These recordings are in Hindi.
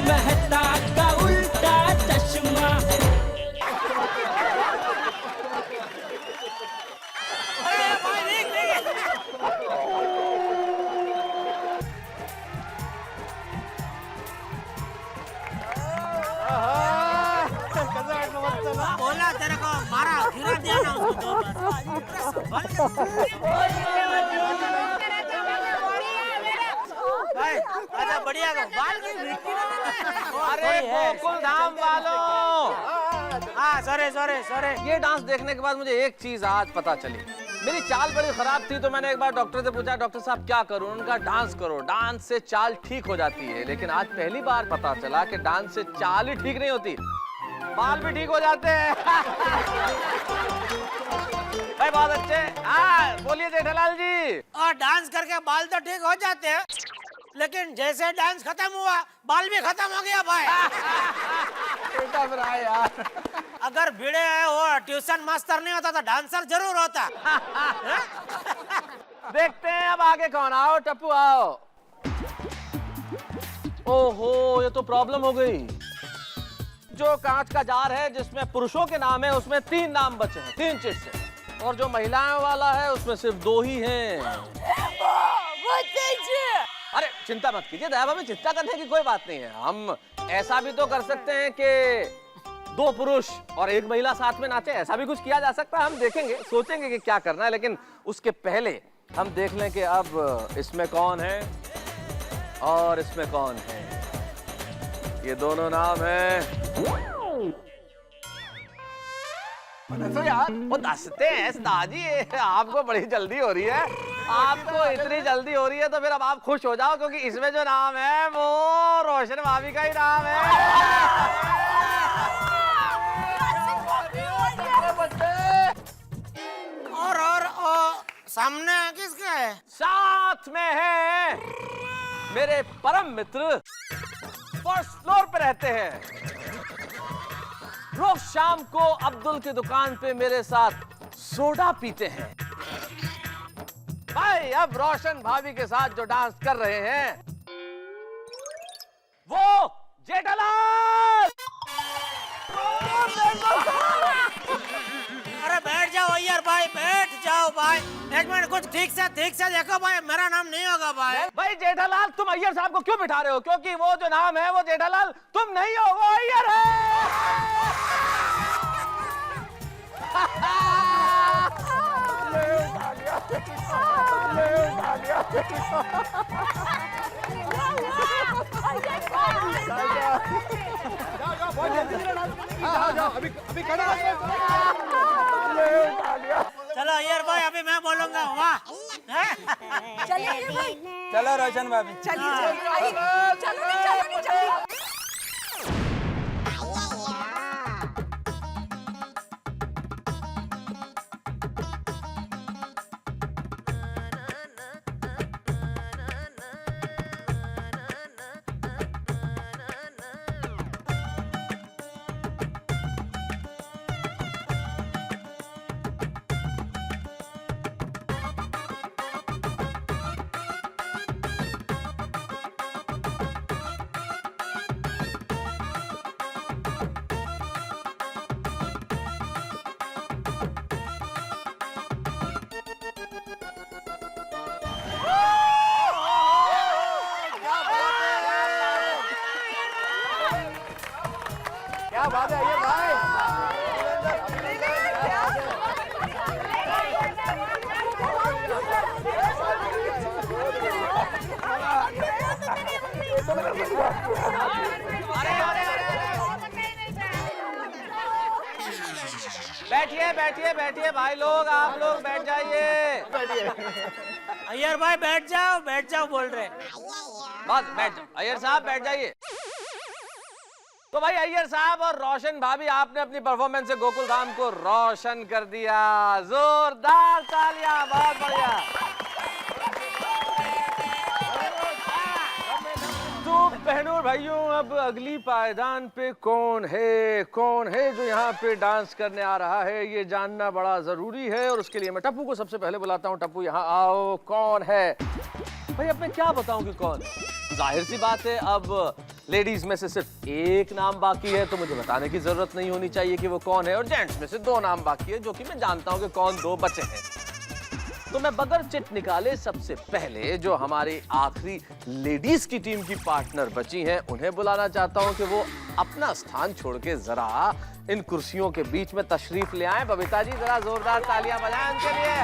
मेहता का उल्टा चश्मा। बोला तेरे को मारा गिरा दिया ना उसको अच्छा बढ़िया बाल की अरे गोकुल धाम वालों, हाँ सॉरी सॉरी सॉरी। ये डांस देखने के बाद मुझे एक चीज आज पता चली। मेरी चाल बड़ी खराब थी तो मैंने एक बार डॉक्टर से पूछा, डॉक्टर साहब क्या करूं? उनका डांस करो, डांस से चाल ठीक हो जाती है। लेकिन आज पहली बार पता चला कि डांस से चाल ही ठीक नहीं होती, बाल भी ठीक हो जाते हैं। भाई बहुत अच्छे। हाँ बोलिए जेठालाल जी। और डांस करके बाल तो ठीक हो जाते हैं, लेकिन जैसे डांस खत्म हुआ बाल भी खत्म हो गया भाई। यार अगर भिड़े वो ट्यूशन मास्टर नहीं होता तो डांसर जरूर होता। देखते हैं अब आगे कौन। आओ टप्पू आओ। ओहो ये तो प्रॉब्लम हो गई। जो कांच का जार है जिसमें पुरुषों के नाम है उसमें 3 नाम बचे हैं, 3 चिट से। और जो महिलाओं वाला है उसमें सिर्फ 2 ही हैं। अरे चिंता मत कीजिए दया भाभी, चिंता करने की कोई बात नहीं है। हम ऐसा भी तो कर सकते हैं कि 2 पुरुष और 1 महिला साथ में नाचे, ऐसा भी कुछ किया जा सकता है। हम देखेंगे, सोचेंगे कि क्या करना है। लेकिन उसके पहले हम देख लें कि अब इसमें कौन है और इसमें कौन है। ये दोनों नाम है। तो यार वो दसते हैं दादी, आपको बड़ी जल्दी हो रही है। आपको इतनी जल्दी हो रही है तो फिर अब आप खुश हो जाओ, क्योंकि इसमें जो नाम है वो रोशन भाभी का ही नाम है। और सामने किसका है? साथ में है मेरे परम मित्र, फर्स्ट फ्लोर पे रहते हैं। रोज शाम को अब्दुल की दुकान पे मेरे साथ सोडा पीते हैं। भाई अब रोशन भाभी के साथ जो डांस कर रहे हैं वो जेठालाल। अरे बैठ जाओ यार भाई, बैठ जाओ भाई। एक मिनट कुछ ठीक से देखो भाई, मेरा नाम नहीं होगा भाई। भाई जेठालाल तुम अय्यर साहब को क्यों बिठा रहे हो? क्योंकि वो जो नाम है वो जेठालाल तुम नहीं हो, वो अय्यर है। अभी खड़ा चलो अय्यर भाई अभी मैं बोलूंगा वाह। चलिए चलो रोशन भाभी। चलिए क्या बात है ये भाई। बैठिए बैठिए बैठिए भाई लोग, आप लोग बैठ जाइए। अय्यर भाई बैठ जाओ बोल रहे। बस बैठ जाओ, अय्यर साहब बैठ जाइए। तो भाई अय्यर साहब और रोशन भाभी आपने अपनी परफॉर्मेंस से गोकुल धाम को रोशन कर दिया। जोरदार तालियां, बहुत बढ़िया। तो बहनों भाइयों अब अगली पायदान पे कौन है जो यहाँ पे डांस करने आ रहा है, ये जानना बड़ा जरूरी है। और उसके लिए मैं टप्पू को सबसे पहले बुलाता हूँ। टप्पू यहाँ आओ। कौन है भाई? अब मैं क्या बताऊं कि कौन? जाहिर सी बात है अब लेडीज में से सिर्फ एक नाम बाकी है, तो मुझे बताने की जरूरत नहीं होनी चाहिए कि वो कौन है, और जेंट्स में से 2 नाम बाकी है, जो कि मैं जानता हूं कि कौन 2 बचे हैं। तो मैं बगैर चिट निकाले सबसे पहले जो हमारी आखिरी लेडीज की टीम की पार्टनर बची हैं, उन्हें बुलाना चाहता हूं कि वो अपना स्थान छोड़ के जरा इन कुर्सियों के बीच में तशरीफ ले आए। बबीता जी, जरा जोरदार तालियां बजाएं उनके लिए।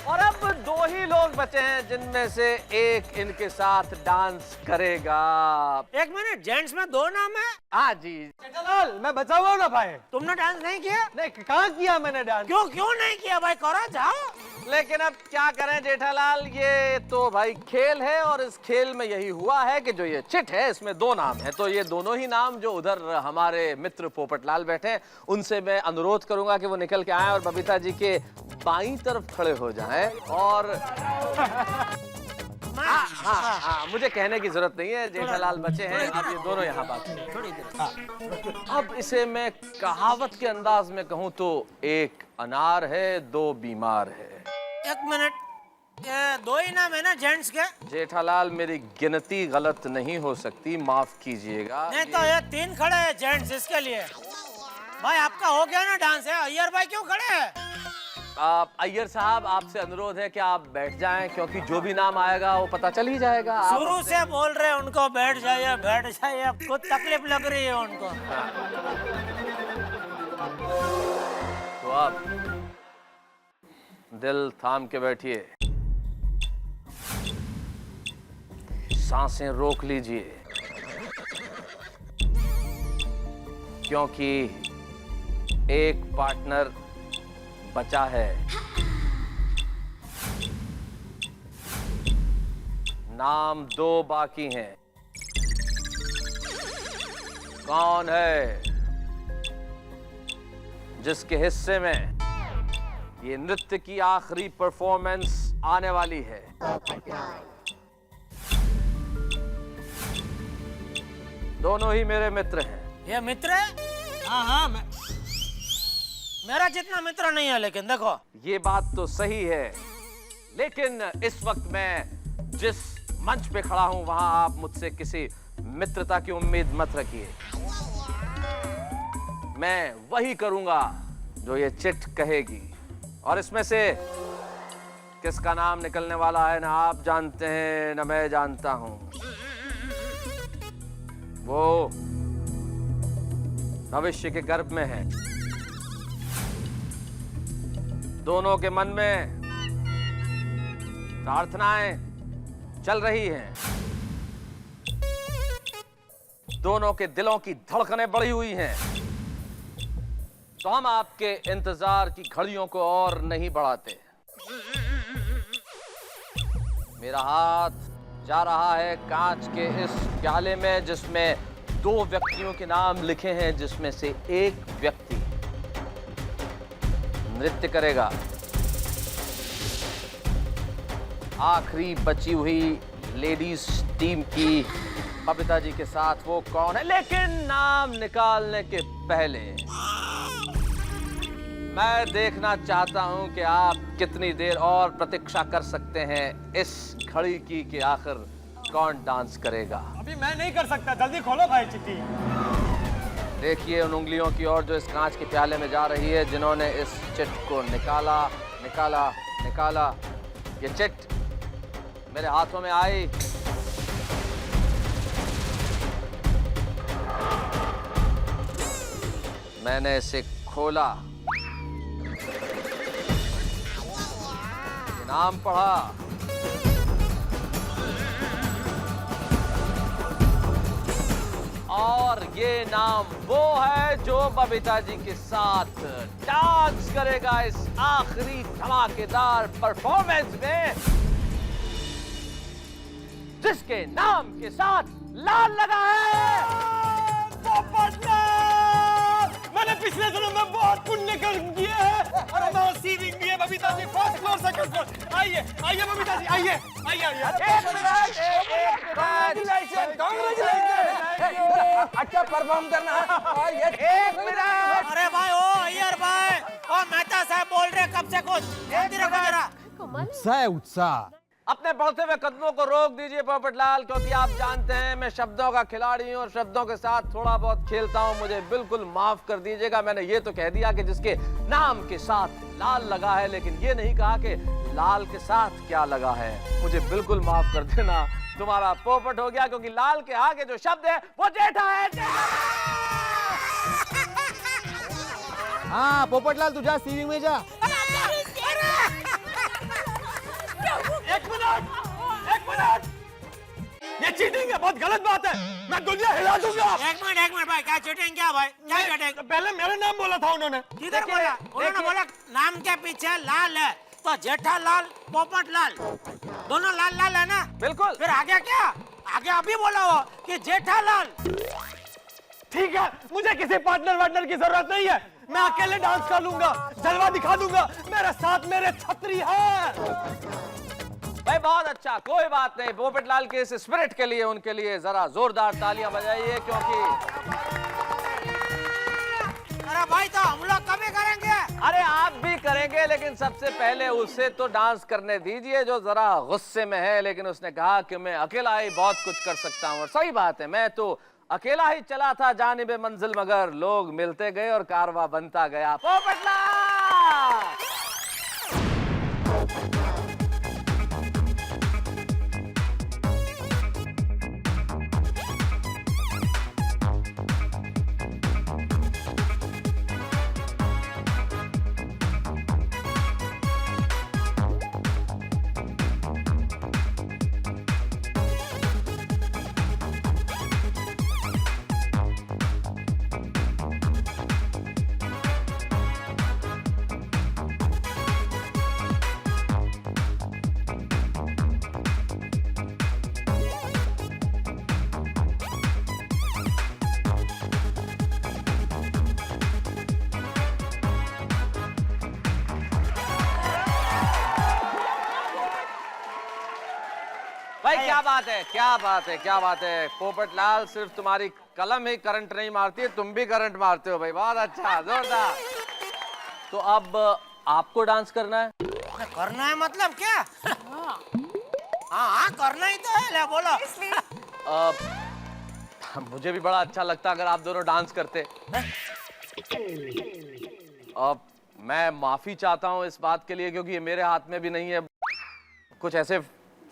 और अब 2 ही लोग बचे हैं जिनमें से एक इनके साथ डांस करेगा। 1 मिनट, जेंट्स में 2 नाम है? हाँ जी। जेठालाल, मैं बचा हुआ हूं ना भाई। तुमने डांस नहीं किया? नहीं, कहाँ किया मैंने डांस? क्यों नहीं किया भाई? करो, जाओ। लेकिन अब क्या करें जेठालाल, ये तो भाई खेल है, और इस खेल में यही हुआ है कि जो ये चिट है इसमें 2 नाम है, तो ये दोनों ही नाम जो उधर हमारे मित्र पोपटलाल बैठे हैं, उनसे मैं अनुरोध करूंगा कि वो निकल के आए और बबीता जी के बाईं तरफ खड़े हो जाएं। और हाँ, मुझे कहने की जरूरत नहीं है, जेठालाल बचे हैं, अब ये दोनों यहाँ बाकी हैं। थोड़ी देर। अब इसे मैं कहावत के अंदाज में कहूँ तो 1 अनार है, 2 बीमार है। 1 मिनट, ये 2 ही नाम है ना जेंट्स के? जेठालाल, मेरी गिनती गलत नहीं हो सकती, माफ कीजिएगा। नहीं तो ये 3 खड़े हैं जेंट्स, इसके लिए। भाई आपका हो गया ना डांस है, अय्यर भाई क्यों खड़े हैं? अय्यर साहब, आपसे अनुरोध है कि आप बैठ जाएं, क्योंकि जो भी नाम आएगा वो पता चल ही जाएगा। आप शुरू से बोल रहे हैं उनको बैठ जाइए, कुछ तकलीफ लग रही है उनको। तो आप दिल थाम के बैठिए, सांसें रोक लीजिए, क्योंकि एक पार्टनर बचा है। नाम 2 बाकी हैं। कौन है जिसके हिस्से में ये नृत्य की आखिरी परफॉर्मेंस आने वाली है? दोनों ही मेरे मित्र हैं। ये मित्र है? हाँ, मेरा जितना मित्र नहीं है, लेकिन देखो। ये बात तो सही है, लेकिन इस वक्त मैं जिस मंच पे खड़ा हूं वहां आप मुझसे किसी मित्रता की उम्मीद मत रखिए। मैं वही करूंगा जो ये चिट कहेगी, और इसमें से किसका नाम निकलने वाला है ना आप जानते हैं ना मैं जानता हूं। वो भविष्य के गर्भ में है। दोनों के मन में प्रार्थनाएं चल रही हैं, दोनों के दिलों की धड़कनें बढ़ी हुई हैं। तो हम आपके इंतजार की घड़ियों को और नहीं बढ़ाते। मेरा हाथ जा रहा है कांच के इस प्याले में, जिसमें 2 व्यक्तियों के नाम लिखे हैं, जिसमें से एक व्यक्ति नृत्य करेगा। आखिरी बची हुई लेडीज टीम की बबीता जी के साथ वो कौन है? लेकिन नाम निकालने के पहले मैं देखना चाहता हूं कि आप कितनी देर और प्रतीक्षा कर सकते हैं इस घड़ी की कि आखिर कौन डांस करेगा। अभी मैं नहीं कर सकता, जल्दी खोलो भाई चिट्ठी। देखिए उन उंगलियों की ओर जो इस कांच के प्याले में जा रही है, जिन्होंने इस चिट को निकाला निकाला निकाला। ये चिट मेरे हाथों में आई, मैंने इसे खोला, नाम पढ़ा, और ये नाम वो है जो बबीता जी के साथ डांस करेगा इस आखिरी धमाकेदार परफॉर्मेंस में, जिसके नाम के साथ लाल लगा है। मैंने पिछले दिनों में बहुत पुण्य कर दिए हैं और बहुत सीविंग भी है Babita ji, first floor second floor. आइए आइए बबीता जी, आइए आइए आइए। अच्छा परफॉर्म करना है। एक मिनट। अरे भाई, ओ अय्यर भाई, ओ मेहता साहब बोल रहे कब से कुछ जल्दी रखो जरा। उत्साह है उत्साह। अपने बढ़ते हुए कदमों को रोक दीजिए पोपटलाल, क्योंकि आप जानते हैं मैं शब्दों का खिलाड़ी हूं और शब्दों के साथ थोड़ा बहुत खेलता हूं। मुझे बिल्कुल माफ कर दीजिएगा। मैंने ये तो कह दिया कि जिसके नाम के साथ लाल लगा है, लेकिन ये नहीं कहा कि लाल के साथ क्या लगा है। मुझे बिल्कुल माफ कर देना, तुम्हारा पोपट हो गया, क्योंकि लाल के आगे जो शब्द है वो जेठा है। हाँ पोपटलाल तू जा सीविंग में जा। एक मिनट, ये चीटिंग है, बहुत गलत बात है। मैं दुनिया हिला दूंगा। एक मिनट भाई, क्या चीटिंग क्या भाई, क्या चीटिंग? पहले मेरा नाम बोला था उन्होंने। किधर बोला? उन्होंने बोला नाम के पीछे लाल है, तो जेठालाल पोपटलाल दोनों लाल लाल है ना? बिल्कुल। फिर आगे क्या? आगे अभी बोला हो कि जेठालाल। ठीक है, मुझे किसी पार्टनर की जरूरत नहीं है। मैं अकेले डांस कर लूंगा, जलवा दिखा दूंगा। मेरे साथ मेरे छतरी है। भाई बहुत अच्छा, कोई बात नहीं। पोपटलाल के इस स्पिरिट के लिए उनके लिए जरा जोरदार तालियां बजाइए, क्योंकि अरे भाई तो हम लोग कभी करेंगे? अरे आप भी करेंगे, लेकिन सबसे पहले उसे तो डांस करने दीजिए जो जरा गुस्से में है। लेकिन उसने कहा कि मैं अकेला ही बहुत कुछ कर सकता हूँ, और सही बात है, मैं तो अकेला ही चला था जानिबे मंजिल, मगर लोग मिलते गए और कारवा बनता गया। पोपटलाल भाई क्या बात है, क्या बात है, क्या बात है। पोपटलाल सिर्फ तुम्हारी कलम ही करंट नहीं मारती है, तुम भी करंट मारते हो भाई। बहुत अच्छा, जोरदार। तो अब आपको डांस करना है? करना है मतलब क्या? हाँ करना ही तो है, ले बोलो। मुझे भी बड़ा अच्छा लगता अगर आप दोनों डांस करते। अब मैं माफी चाहता हूँ इस बात के लिए, क्योंकि ये मेरे हाथ में भी नहीं है। कुछ ऐसे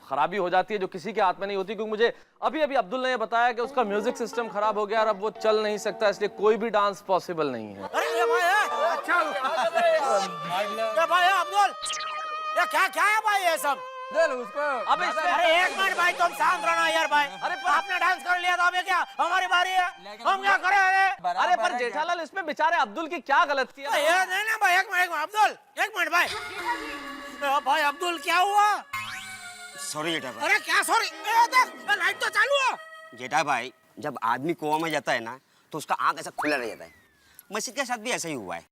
खराबी हो जाती है जो किसी के हाथ में नहीं होती, क्योंकि मुझे अभी अब्दुल ने बताया कि उसका म्यूजिक सिस्टम खराब हो गया और अब वो चल नहीं सकता, इसलिए कोई भी डांस पॉसिबल नहीं है। अरे ये भाई है, अच्छा ये भाई है अब्दुल, ये क्या है भाई ये सब? उसको अब इसमें अरे एक मिनट भाई, तुम शांत रहना यार भाई। अरे आपने डांस कर लिया तो अभी क्या हमारी बारी है, हम क्या करें? अरे पर जेठालाल इसमें बेचारे अब्दुल की क्या गलती है? ये नहीं ना भाई, एक मिनट अब्दुल, एक मिनट भाई। भाई अब्दुल क्या हुआ? सॉरी जेठा भाई। अरे क्या सॉरी? लाइट तो चालू है। जेठा भाई, जब आदमी कुआं में जाता है ना तो उसका आंख ऐसा खुला रह जाता है। मशीन के साथ भी ऐसा ही हुआ है।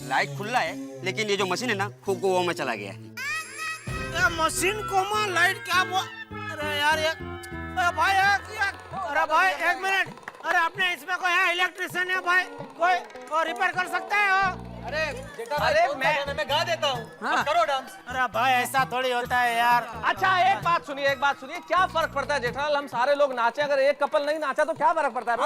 लाइट खुला है, लेकिन ये जो मशीन है ना खूब कुआं में चला गया है। ये मशीन कोमा लाइट क्या वो? अरे यार ये भाई अरे भाई एक मिनट, अरे अपने इसमें कोई है इलेक्ट्रिशियन है भाई? कोई रिपेयर कर सकता है हो? अरे मैं गा देता हूँ, करो डांस। अरे भाई ऐसा थोड़ी होता है यार। अच्छा एक बात सुनिए, क्या फर्क पड़ता है जेठालाल, हम सारे लोग नाचे, अगर एक कपल नहीं नाचा तो क्या फर्क पड़ता है?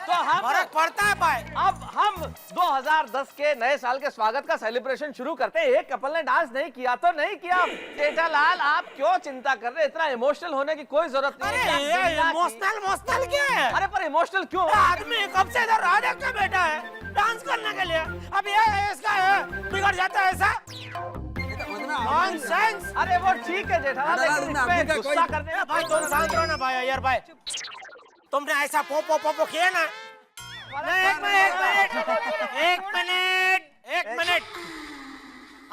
तो हम फर्क पड़ता है भाई। अब हम 2010 के नए साल के स्वागत का सेलिब्रेशन शुरू करते हैं, एक कपल ने डांस नहीं किया तो नहीं किया। जेठालाल आप क्यों चिंता कर रहे हैं? इतना इमोशनल होने की कोई जरूरत नहीं है। अरे ये इमोशनल क्या है? अरे पर इमोशनल क्यों? आदमी कब से इधर राधे का बैठा है डांस करने के लिए, अब ये इसका है बिगड़ जाता है ऐसा? नॉनसेंस। अरे वो ठीक है जेठालाल, लेकिन इस पे गुस्सा करने का भाई तुम शांत रहो ना भाई। यार भाई तुमने ऐसा पो किया ना। एक मिनट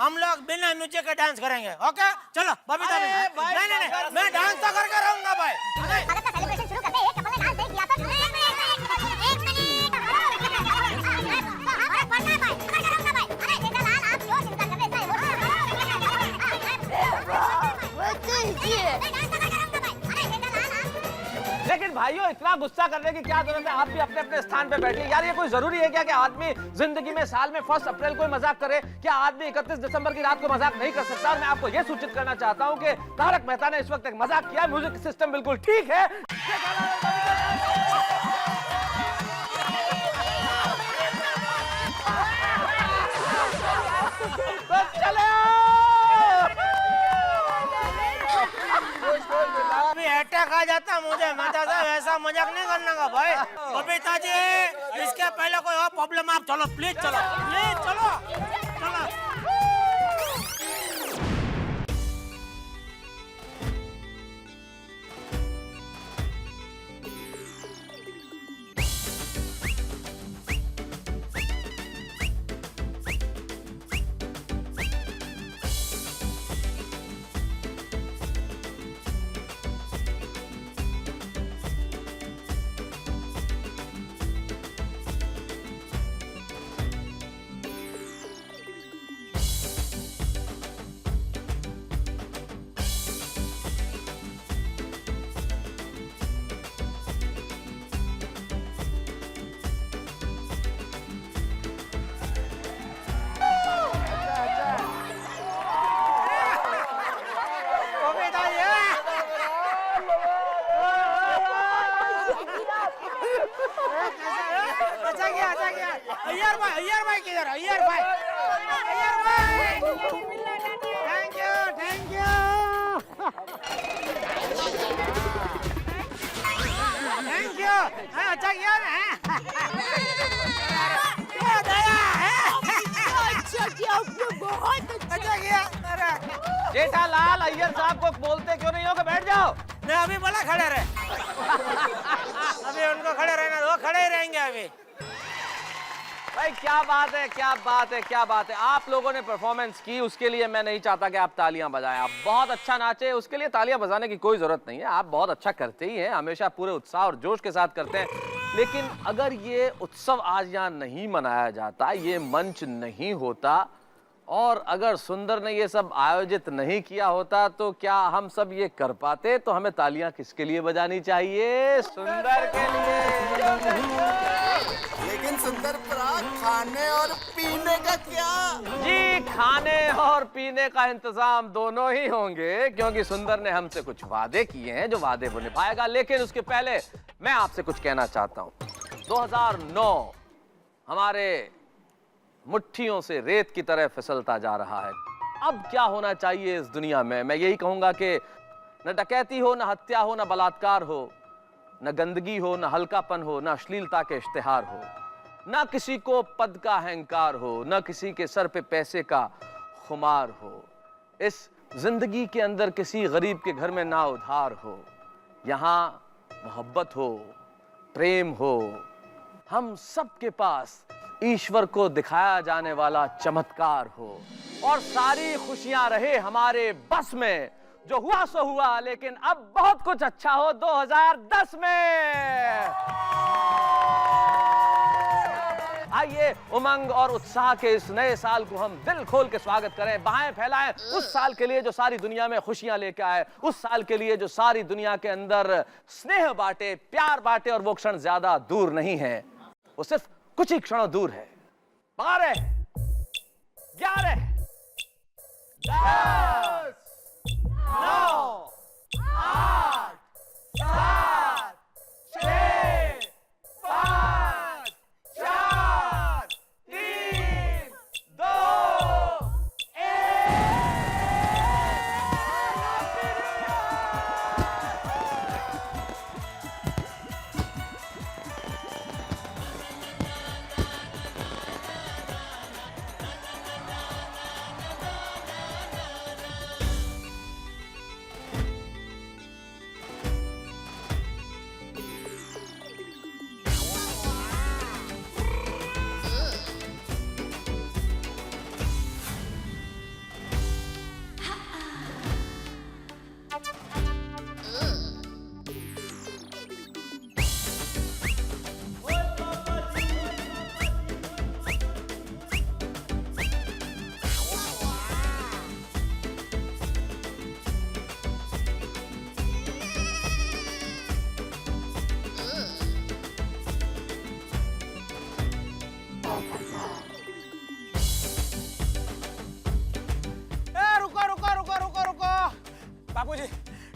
हम लोग बिना नीचे के डांस करेंगे, ओके? चलो बबीता नहीं, मैं डांस तो करके रहूंगा भाई। सेलिब्रेशन शुरू करते हैं, एक कपल ने डांस नहीं किया तो लेकिन भाइयों इतना गुस्सा करने की क्या जरूरत है? आप भी अपने अपने स्थान पे बैठिए यार। ये कोई जरूरी है क्या कि आदमी जिंदगी में साल में 1 अप्रैल को मजाक करे, क्या आदमी 31 दिसंबर की रात को मजाक नहीं कर सकता? और मैं आपको यह सूचित करना चाहता हूं कि तारक मेहता ने इस वक्त एक मजाक किया, म्यूजिक सिस्टम बिल्कुल ठीक है। चले अभी अटैक आ जाता मुझे, माता साहब ऐसा मजाक नहीं करने का भाई। बबीता जी, इसके पहले कोई और प्रॉब्लम आप चलो प्लीज, चलो प्लीज, चलो चलो। अय्यर भाई किधर? अय्यर भाई, thank you, thank you, thank you. अच्छा किया ना? दया है, अच्छा किया, बहुत अच्छा किया। अरे जेठालाल, अय्यर साहब को बोलते क्यों नहीं हो कि बैठ जाओ? मैं अभी बोला खड़े रहे। अभी उनको खड़े रहना, वो खड़े ही रहेंगे अभी। भाई क्या बात है, क्या बात है, क्या बात है। आप लोगों ने परफॉर्मेंस की, उसके लिए मैं नहीं चाहता कि आप तालियां बजाएं। आप बहुत अच्छा नाचे, उसके लिए तालियां बजाने की कोई जरूरत नहीं है। आप बहुत अच्छा करते ही हैं, हमेशा पूरे उत्साह और जोश के साथ करते हैं। लेकिन अगर ये उत्सव आज यहाँ नहीं मनाया जाता, ये मंच नहीं होता, और अगर सुंदर ने ये सब आयोजित नहीं किया होता, तो क्या हम सब ये कर पाते? तो हमें तालियां किसके लिए बजानी चाहिए? सुंदर के लिए। लेकिन सुंदर पराग, खाने और पीने का क्या? जी, खाने और पीने का इंतजाम दोनों ही होंगे, क्योंकि सुंदर ने हमसे कुछ वादे किए हैं, जो वादे वो निभाएगा। लेकिन उसके पहले मैं आपसे कुछ कहना चाहता हूं। 2009 हमारे मुट्ठियों से रेत की तरह फिसलता जा रहा है। अब क्या होना चाहिए इस दुनिया में? मैं यही कहूंगा कि न डकैती हो, न हत्या हो, न बलात्कार हो, न गंदगी हो, न हल्कापन हो, न अश्लीलता के इश्तिहार हो, न किसी को पद का अहंकार हो, न किसी के सर पे पैसे का खुमार हो। इस जिंदगी के अंदर किसी गरीब के घर में ना उधार हो। यहाँ मोहब्बत हो, प्रेम हो, हम सबके पास ईश्वर को दिखाया जाने वाला चमत्कार हो, और सारी खुशियां रहे हमारे बस में। जो हुआ सो हुआ, लेकिन अब बहुत कुछ अच्छा हो 2010 में। आइए उमंग और उत्साह के इस नए साल को हम दिल खोल के स्वागत करें, बाहें फैलाएं उस साल के लिए जो सारी दुनिया में खुशियां लेके आए, उस साल के लिए जो सारी दुनिया के अंदर स्नेह बांटे, प्यार बांटे, और वो क्षण ज्यादा दूर नहीं है, वो सिर्फ कुछ ही क्षणों दूर है। 12, 11, 10, 9, 8, 7, 6, 5, 4, 3, 2, 1।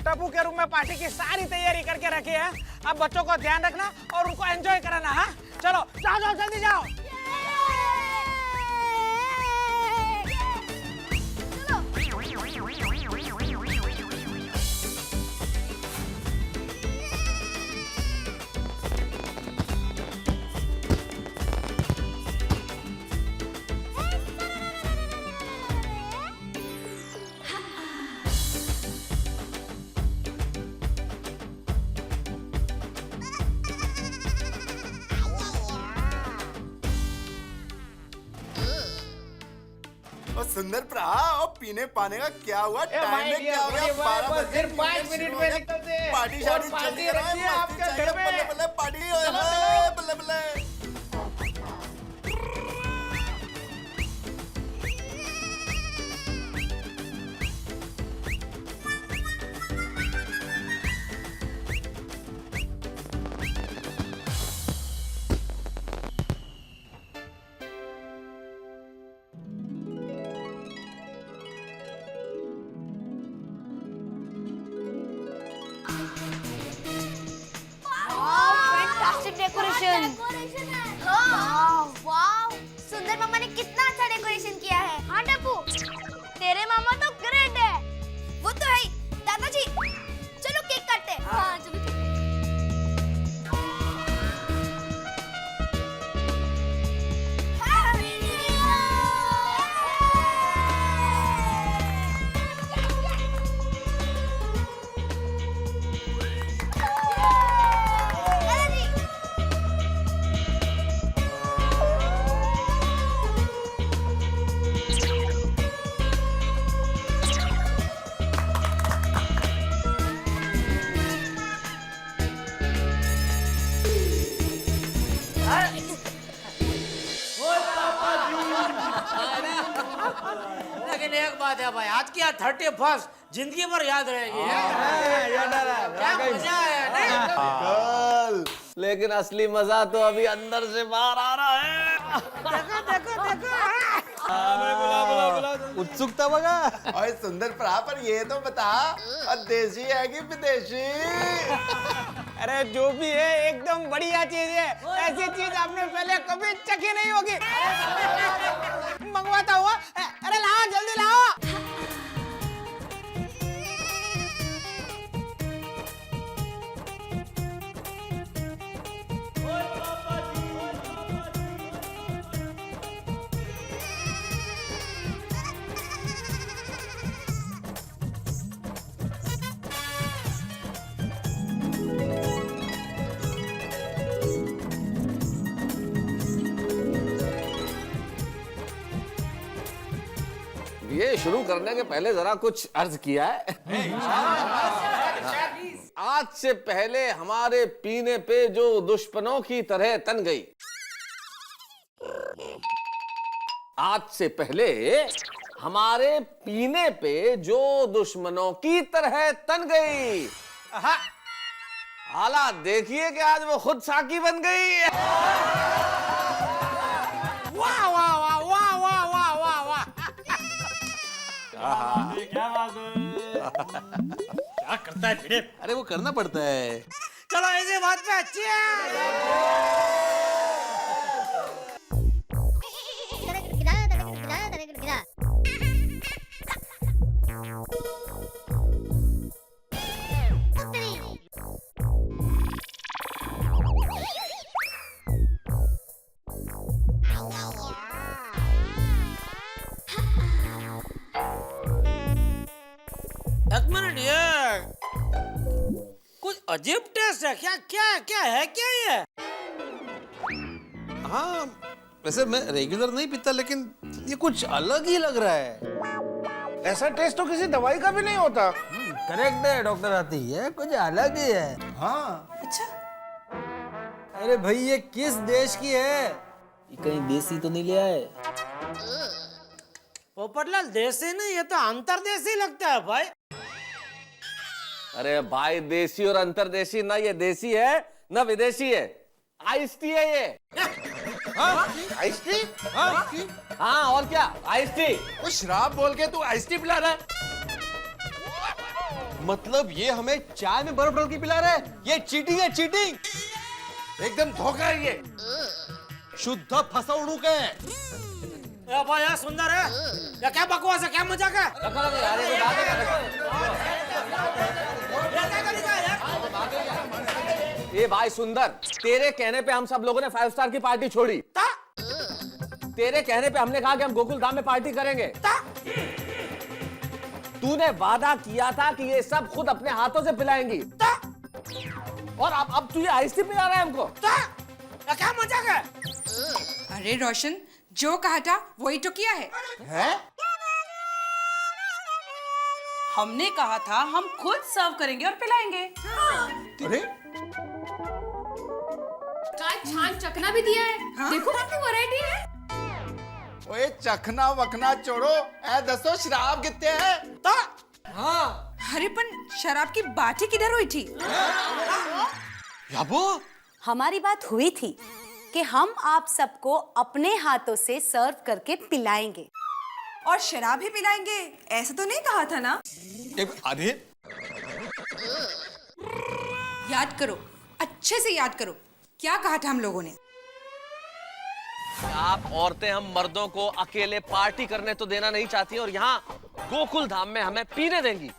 टप्पू के रूम में पार्टी की सारी तैयारी करके रखी है। अब बच्चों को ध्यान रखना और उनको एंजॉय कराना। हाँ चलो जाओ जाओ जल्दी जाओ। और सुंदर प्रा और पीने पाने का क्या हुआ? टाइम में क्या हो गया? 12 बजे सिर्फ 5 मिनट में निकलते हैं। पार्टी शादी पार्टी चल रहा रखी है है, आपके मस्ती घर चाहिए, में। बल्ले बल्ले पार्टी हो रहा है, बल्ले बल्ले। Fantastic decoration. वाव, सुंदर मामा ने कितना अच्छा डेकोरेशन किया है। हाँ टप्पू, तेरे मामा तो ग्रेट है। वो तो है ही। दादाजी, चलो केक काटते हैं। हाँ चलो। लेकिन एक बात है भाई, आज की 31st जिंदगी भर याद रहेगी। क्या मजा है नहीं? लेकिन असली मजा तो अभी अंदर से बाहर आ रहा है। देखो देखो देखो। उत्सुकता बघा। और सुंदर प्रा पर ये तो बता, और देसी है कि विदेशी? अरे जो भी है एकदम बढ़िया चीज है। ऐसी चीज आपने पहले कभी चखी नहीं होगी। मंगवाता हुआ। अरे लाओ जल्दी लाओ। ये शुरू करने के पहले जरा कुछ अर्ज किया है। आज से पहले हमारे पीने पे जो दुश्मनों की तरह तन गई, आज से पहले हमारे पीने पे जो दुश्मनों की तरह तन गई, हालात देखिए कि आज वो खुद साकी बन गई। वाह वाह वाह वाह वाह वाह वाह वाह। क्या बात है? क्या करता है भिड़े? अरे वो करना पड़ता है। चलो ऐसे बात पे अच्छी एक मिनट, ये कुछ अजीब टेस्ट है। क्या क्या क्या है क्या ये? हाँ वैसे मैं रेगुलर नहीं पीता, लेकिन ये कुछ अलग ही लग रहा है। ऐसा टेस्ट तो किसी दवाई का भी नहीं होता। करेक्ट है डॉक्टर आती है, कुछ अलग ही है। हाँ अच्छा, अरे भाई ये किस देश की है? ये कहीं देसी तो नहीं लिया है? पोपटलाल देसी नहीं, ये तो अंतरदेशी लगता है भाई। अरे भाई देसी और अंतरदेशी ना, ये देसी है ना विदेशी है। आइस टी है ये। Ice tea? हाँ और क्या, आइस टी। वो शराब बोल के तू आइस टी पिला रहा है? मतलब ये हमें चाय में बर्फ डाल के पिला रहा है? ये चीटिंग है, चीटिंग। एकदम धोखा है ये। शुद्ध फसावणूक है। ए भाई यार सुंदर है, ये क्या बकवास है, क्या मजाक है? ये भाई सुंदर, तेरे कहने पे हम सब लोगों ने 5 स्टार की पार्टी छोड़ी। तेरे कहने पे हमने कहा कि हम गोकुल धाम में पार्टी करेंगे। तूने वादा किया था कि ये सब खुद अपने हाथों से पिलाएंगी। और अब तू ये आइसक्रीम पिला रहा है हमको। ये क्या मजाक है? अरे रोशन, जो कहा था वही तो किया है। हमने कहा था हम खुद सर्व करेंगे और पिलाएंगे। अरे चाय छान चखना भी दिया है। देखो कितनी वैरायटी है। ओए चखना वखना छोड़ो, ऐ दसो शराब कितने है? अरे पण शराब की बात ही किधर हुई थी? याबो, हमारी बात हुई थी कि हम आप सबको अपने हाथों से सर्व करके पिलाएंगे और शराब ही पिलाएंगे, ऐसा तो नहीं कहा था ना? एक आधे। याद करो, अच्छे से याद करो, क्या कहा था हम लोगों ने? आप औरतें हम मर्दों को अकेले पार्टी करने तो देना नहीं चाहती और यहाँ गोकुल धाम में हमें पीने देंगी।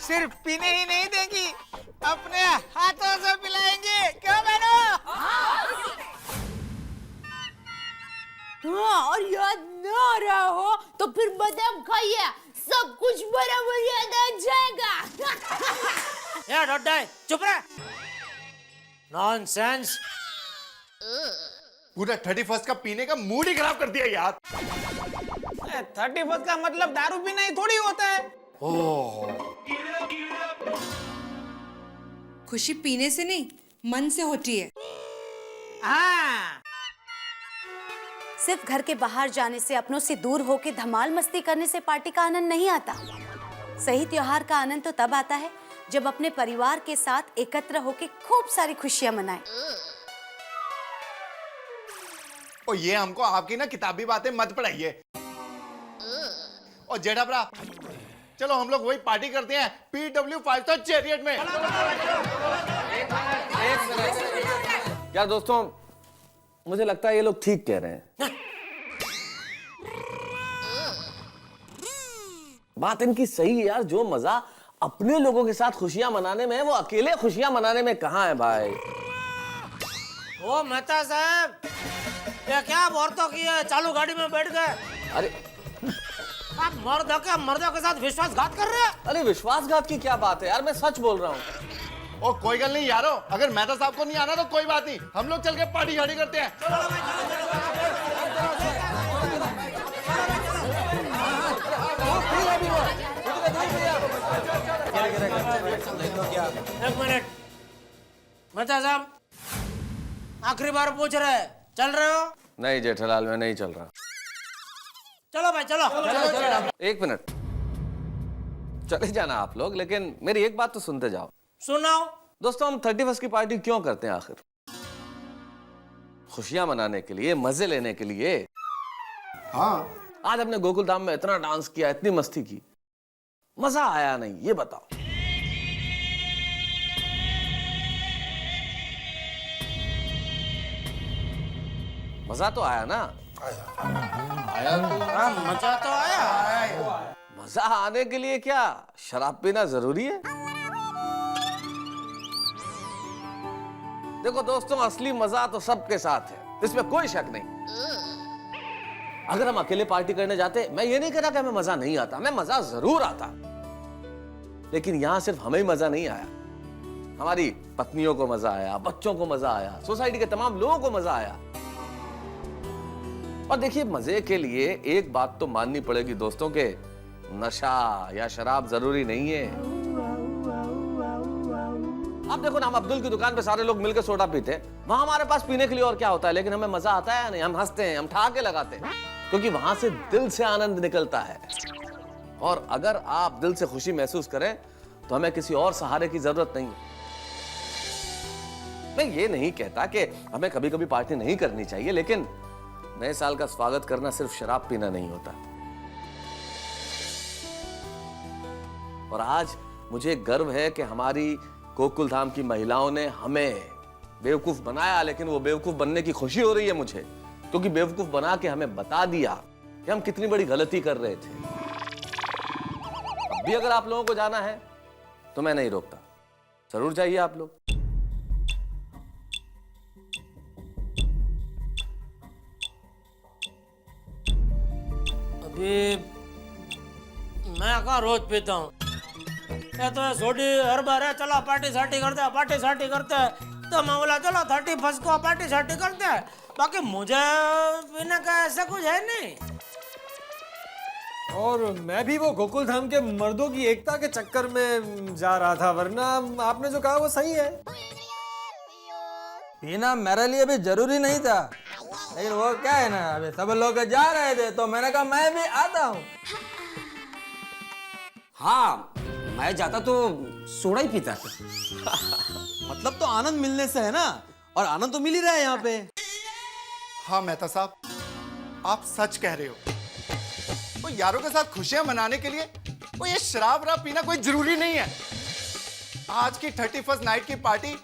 सिर्फ पीने ही नहीं देंगी, अपने हाथों से पिलाएंगे। क्यों बहनों? और याद ना आ रहा हो तो फिर बादाम खाइए, सब कुछ बराबर याद आ जाएगा। यार डॉक्टर चुप रह। नॉनसेंस। पूरा 31 का पीने का मूड ही खराब कर दिया यार। 31 का मतलब दारू पीना ही थोड़ी होता है। खुशी पीने से नहीं, मन से होती है। हाँ। सिर्फ घर के बाहर जाने से, अपनों से दूर होके धमाल मस्ती करने से पार्टी का आनंद नहीं आता। सही त्योहार का आनंद तो तब आता है जब अपने परिवार के साथ एकत्र होके खूब सारी खुशियां मनाएं। और ये हमको आपकी ना किताबी बातें मत पढ़ाइए। और जेठा भरा, चलो हम लोग वही पार्टी करते हैं PW 5 स्टार चैरियट में। क्या दोस्तों, मुझे लगता है ये लोग ठीक कह रहे हैं। बात इनकी सही है यार। जो मजा अपने लोगों के साथ खुशियां मनाने में है, वो अकेले खुशियां मनाने में कहाँ है भाई। ओ मेहता साहब, ये क्या औरतों की है? चालू गाड़ी में बैठ गए। अरे आप मर्दों के साथ विश्वासघात कर रहे हैं। अरे विश्वासघात की क्या बात है यार, मैं सच बोल रहा हूँ। और कोई गल नहीं यारो, अगर मेहता साहब को नहीं आना तो कोई बात नहीं, हम लोग चल के पार्टी शाड़ी करते हैं। एक मिनट मेहता साहब, आखिरी बार पूछ रहे हैं, चल रहे हो? नहीं जेठालाल, मैं नहीं चल रहा। चलो भाई चलो। एक मिनट, चले जाना आप लोग, लेकिन मेरी एक बात तो सुनते जाओ। सुनाओ। दोस्तों, हम 31 की पार्टी क्यों करते हैं आखिर? खुशियां मनाने के लिए, मजे लेने के लिए। हाँ। आज हमने गोकुल धाम में इतना डांस किया, इतनी मस्ती की, मजा आया नहीं? ये बताओ। मजा तो आया ना? मजा तो आया। मजा आने के लिए क्या शराब पीना जरूरी है? देखो दोस्तों, असली मजा तो सबके साथ है, इसमें कोई शक नहीं। अगर हम अकेले पार्टी करने जाते, मैं ये नहीं कह रहा कि हमें मजा नहीं आता, हमें मजा जरूर आता, लेकिन यहां सिर्फ हमें ही मजा नहीं आया, हमारी पत्नियों को मजा आया, बच्चों को मजा आया, सोसाइटी के तमाम लोगों को मजा आया। और देखिए, मजे के लिए एक बात तो माननी पड़ेगी दोस्तों के नशा या शराब जरूरी नहीं है। अब देखो ना, हम अब्दुल की दुकान पे सारे लोग मिलकर सोडा पीते हैं, वहां हमारे पास पीने के लिए और क्या होता है, लेकिन हमें मजा आता है या नहीं? हम हंसते हैं, हम ठहाके लगाते हैं, क्योंकि वहां से दिल से आनंद निकलता है। और अगर आप दिल से खुशी महसूस करें तो हमें किसी और सहारे की जरूरत नहीं है। मैं ये नहीं कहता कि हमें कभी कभी पार्टी नहीं करनी चाहिए, लेकिन नए साल का स्वागत करना सिर्फ शराब पीना नहीं होता। और आज मुझे गर्व है कि हमारी गोकुल धाम की महिलाओं ने हमें बेवकूफ बनाया, लेकिन वो बेवकूफ बनने की खुशी हो रही है मुझे, क्योंकि बेवकूफ बना के हमें बता दिया कि हम कितनी बड़ी गलती कर रहे थे। अब भी अगर आप लोगों को जाना है तो मैं नहीं रोकता, जरूर जाइए आप लोग। अभी मैं कहाँ रोज पीता हूँ, ये तो सोडी हर बार है, चलो पार्टी सार्टी करते हैं, पार्टी सार्टी करते हैं, तो मैं बोला चलो 31 को पार्टी सार्टी करते हैं, बाकी मुझे पीने का ऐसा कुछ है नहीं। और मैं भी वो गोकुल धाम के मर्दों की एकता के चक्कर में जा रहा था, वरना आपने जो कहा वो सही है। पीना मेरे लिए भी जरूरी नहीं था, लेकिन वो क्या है ना, अभी सब लोग जा रहे थे तो मैंने कहा मैं भी आता हूँ। हाँ, मैं जाता तो सोडा ही पीता। मतलब तो आनंद मिलने से है ना, और आनंद तो मिल ही रहा है यहाँ पे। हाँ मेहता साहब, आप सच कह रहे हो। वो यारों के साथ खुशियां मनाने के लिए वो ये शराब पीना कोई जरूरी नहीं है। आज की 31st नाइट की पार्टी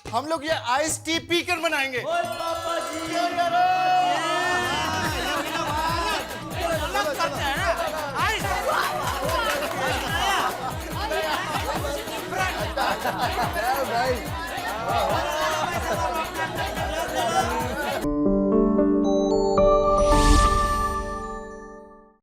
हम लोग ये आइस टी पी कर मनाएंगे। अलग करते हैं ना, भाई